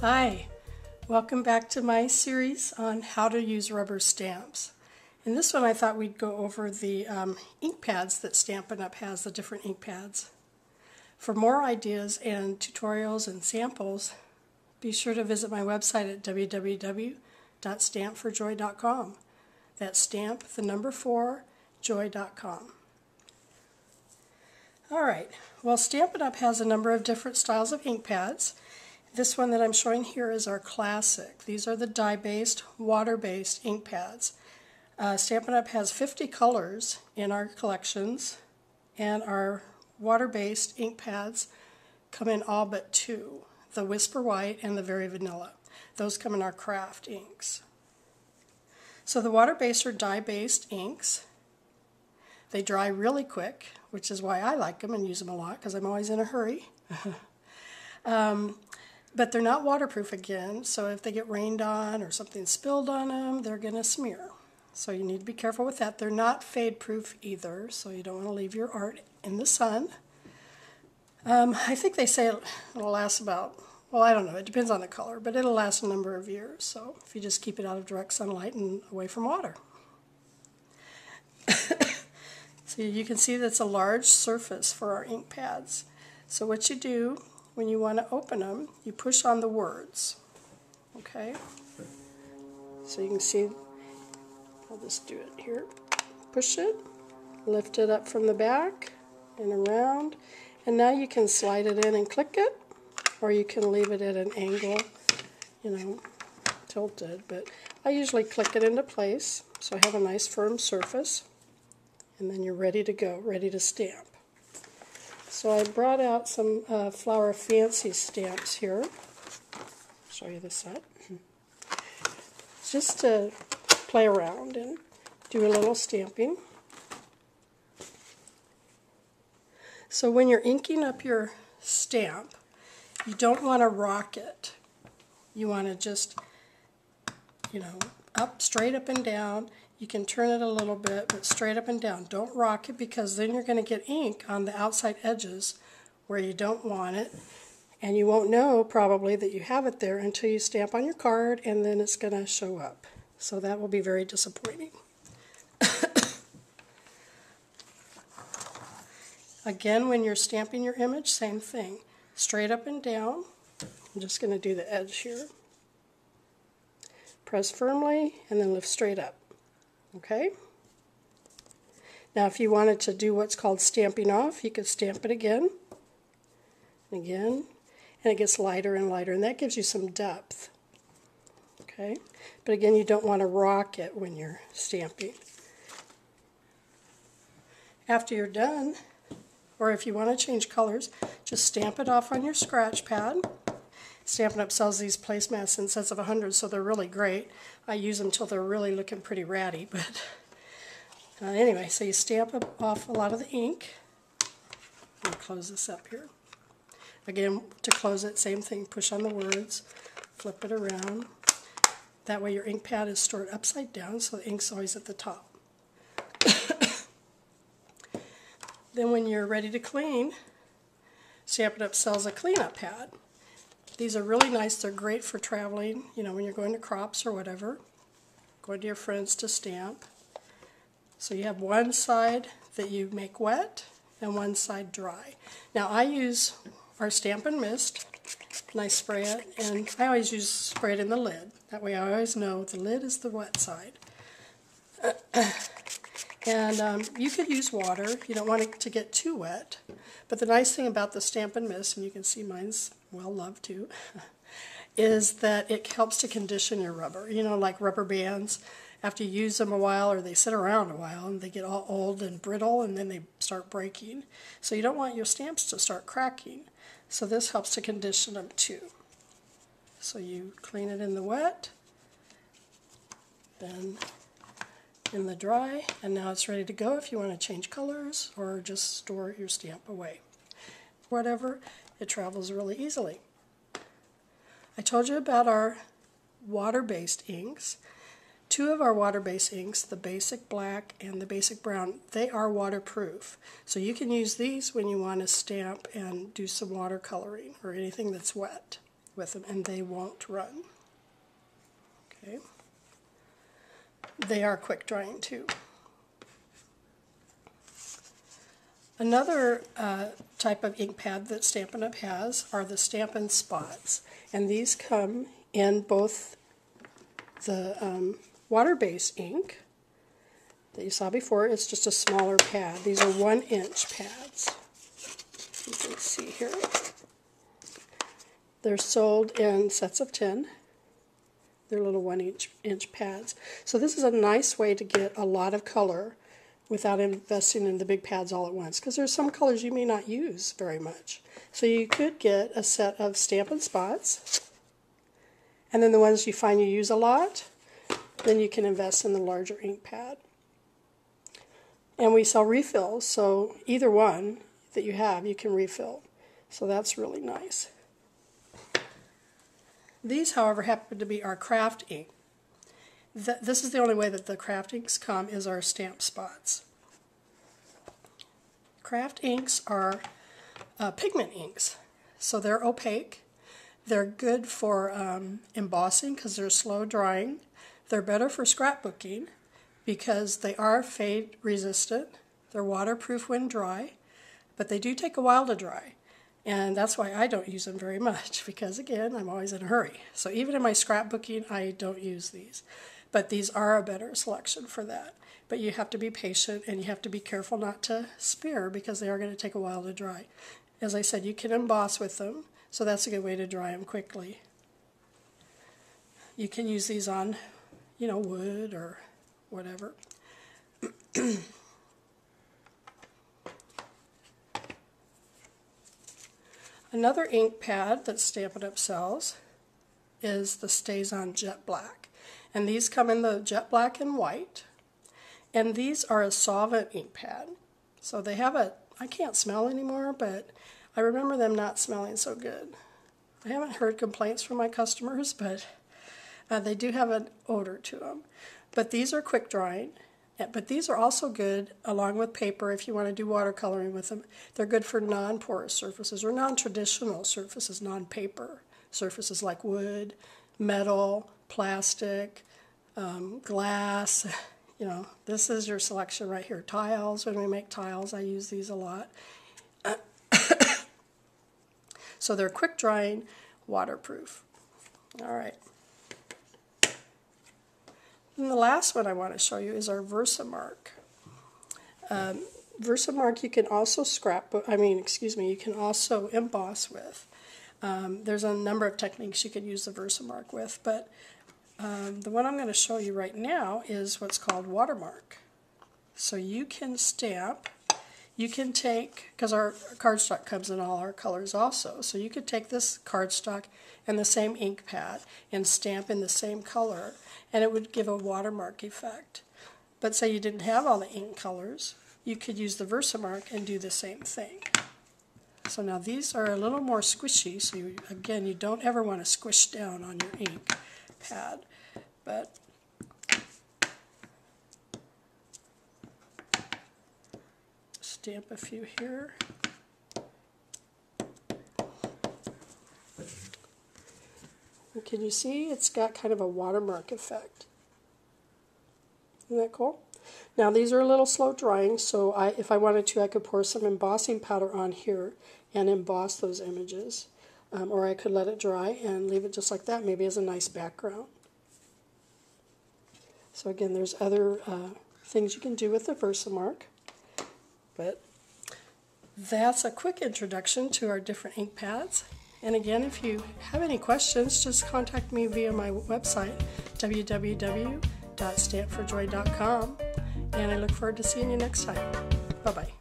Hi, welcome back to my series on how to use rubber stamps. In this one I thought we'd go over the ink pads that Stampin' Up! Has, the different ink pads. For more ideas and tutorials and samples, be sure to visit my website at www.stampforjoy.com. That's stamp, the number 4, joy.com. Alright, well, Stampin' Up! Has a number of different styles of ink pads. This one that I'm showing here is our classic. These are the dye-based, water-based ink pads. Stampin' Up! Has 50 colors in our collections, and our water-based ink pads come in all but 2, the Whisper White and the Very Vanilla. Those come in our craft inks. So the water-based or dye-based inks, they dry really quick, which is why I like them and use them a lot, because I'm always in a hurry. But they're not waterproof again, so if they get rained on or something spilled on them, they're going to smear. So you need to be careful with that. They're not fade-proof either, so you don't want to leave your art in the sun. I think they say it'll last about, well, I don't know, it depends on the color, but it'll last a number of years, so if you just keep it out of direct sunlight and away from water. So you can see that's a large surface for our ink pads. So what you do when you want to open them, you push on the words. Okay? So you can see, I'll just do it here. Push it, lift it up from the back and around, and now you can slide it in and click it, or you can leave it at an angle, you know, tilted, but I usually click it into place so I have a nice firm surface, and then you're ready to go, ready to stamp. So I brought out some Flower Fancy stamps here. I'll show you the set. Just to play around and do a little stamping. So when you're inking up your stamp, you don't want to rock it. You want to just, you know, straight up and down. You can turn it a little bit, but straight up and down. Don't rock it, because then you're going to get ink on the outside edges where you don't want it, and you won't know probably that you have it there until you stamp on your card, and then it's going to show up. So that will be very disappointing. Again, when you're stamping your image, same thing. Straight up and down. I'm just going to do the edge here. Press firmly and then lift straight up. Okay? Now if you wanted to do what's called stamping off, you could stamp it again and again, and it gets lighter and lighter, and that gives you some depth. Okay? But again, you don't want to rock it when you're stamping. After you're done, or if you want to change colors, just stamp it off on your scratch pad. Stampin' Up! Sells these placemats in sets of 100, so they're really great. I use them till they're really looking pretty ratty, but anyway, so you stamp off a lot of the ink. Let me close this up here. Again, to close it, same thing, push on the words, flip it around. That way your ink pad is stored upside down, so the ink's always at the top. Then when you're ready to clean, Stampin' Up! Sells a cleanup pad. These are really nice. They're great for traveling, you know, when you're going to crops or whatever, going to your friends to stamp. So you have one side that you make wet and one side dry. Now I use our Stamp and Mist, and I spray it, and I always spray it in the lid. That way I always know the lid is the wet side. And you could use water. You don't want it to get too wet. But the nice thing about the Stamp and Mist, and you can see mine's well loved too, is that it helps to condition your rubber. You know, like rubber bands, after you use them a while, or they sit around a while, and they get all old and brittle, and then they start breaking. So you don't want your stamps to start cracking. So this helps to condition them too. So you clean it in the wet, then in the dry, and now it's ready to go if you want to change colors or just store your stamp away. Whatever, it travels really easily. I told you about our water-based inks. 2 of our water-based inks, the basic black and the basic brown, they are waterproof. So you can use these when you want to stamp and do some watercoloring or anything that's wet. with them and they won't run. Okay. They are quick drying too. Another type of ink pad that Stampin' Up! Has are the Stampin' Spots, and these come in both the water-based ink that you saw before. It's just a smaller pad. These are 1-inch pads. You can see here. They're sold in sets of 10. They're little 1-inch pads. So this is a nice way to get a lot of color without investing in the big pads all at once, because there's some colors you may not use very much. So you could get a set of Stampin' Spots, and then the ones you find you use a lot, then you can invest in the larger ink pad. And we sell refills, so either one that you have, you can refill. So that's really nice. These, however, happen to be our craft ink. This is the only way that the craft inks come, is our stamp spots. Craft inks are pigment inks, so they're opaque. They're good for embossing because they're slow drying. They're better for scrapbooking because they are fade resistant. They're waterproof when dry, but they do take a while to dry. And that's why I don't use them very much, because again, I'm always in a hurry. So even in my scrapbooking, I don't use these. But these are a better selection for that. But you have to be patient and you have to be careful not to smear, because they are going to take a while to dry. As I said, you can emboss with them, so that's a good way to dry them quickly. You can use these on, wood or whatever. Another ink pad that Stampin' Up! Sells is the StazOn Jet Black. And these come in the jet black and white. And these are a solvent ink pad. So they have I can't smell anymore, but I remember them not smelling so good. I haven't heard complaints from my customers, but they do have an odor to them. But these are quick drying. But these are also good along with paper if you want to do watercoloring with them. They're good for non-porous surfaces or non-traditional surfaces, non-paper surfaces like wood, metal, plastic, glass. This is your selection right here. Tiles, when we make tiles, I use these a lot. So they're quick drying, waterproof. All right. And the last one I want to show you is our Versamark. Versamark you can also you can also emboss with. There's a number of techniques you can use the Versamark with, but the one I'm going to show you right now is what's called watermark. So you can stamp, you can take, because our cardstock comes in all our colors also, so you could take this cardstock and the same ink pad and stamp in the same color, and it would give a watermark effect. But say you didn't have all the ink colors, you could use the Versamark and do the same thing. So now these are a little more squishy, so again, you don't ever want to squish down on your ink pad. But stamp a few here. And can you see it's got kind of a watermark effect? Isn't that cool? Now these are a little slow drying, so if I wanted to, I could pour some embossing powder on here and emboss those images. Or I could let it dry and leave it just like that, maybe as a nice background. So again, there's other things you can do with the Versamark. But that's a quick introduction to our different ink pads. And again, if you have any questions, just contact me via my website, www.stampforjoy.com. And I look forward to seeing you next time. Bye-bye.